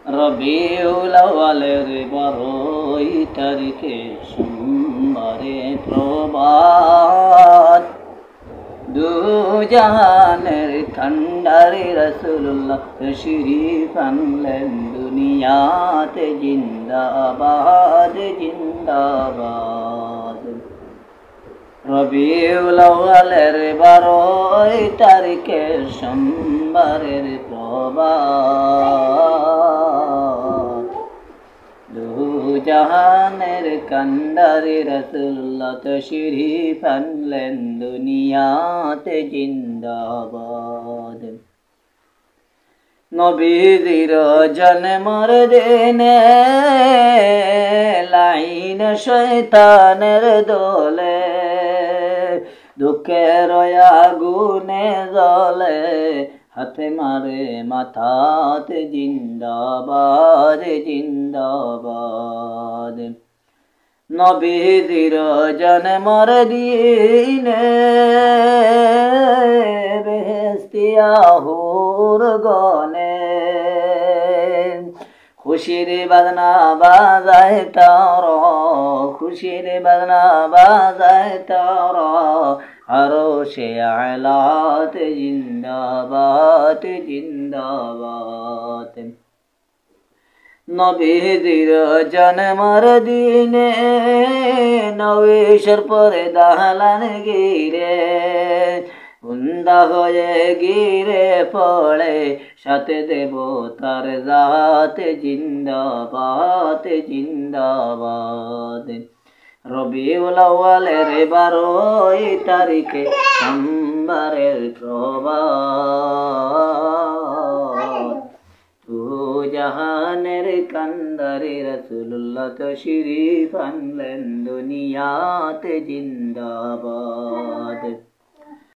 রবিউল আউয়ালের 12 তারিখে সোমবারে প্রভাত, দু জাহানের কান্ডারি রাসূলুল্লাহ তশরীফ আনলেন দুনিয়াতে। জিন্দাবাদ জিন্দাবাদ। রবিউল আউয়ালের 12 তারিখে সোমবারের প্রভাত, দু জাহানের কান্ডারি রাসূলুল্লাহ তশরীফ আনলেন দুনিয়াতে। জিন্দাবাদ। নবীজির জন্মের দিনে লাইন শয়তানের দলে, দুঃখের আগুনে জ্বলে হাতে মারে মাথাতে। জিন্দাবাদ জিন্দাবাদ। নবীজির জন্মের দিনে বেহেশতিয়া হুর গনে খুশির বাজনা বাজায় তারা, খুশির বাজনা বাজায় তারা আরশে আলাতে। জিন্দাবাদ জিন্দাবাদ। নবীজির জন্মের দিনে নবীশের পরে দালান গিরে, উন্দা হয়ে গিরে পড়ে সাথে দেবতার জাতে। জিন্দাবাদ জিন্দাবাদ। রবিউল আউয়ালের 12 তারিখে সোমবারের প্রভাত, দু জাহানের কান্ডারি রাসূলুল্লাহ তশরীফ আনলেন দুনিয়াতে। জিন্দাবাদ।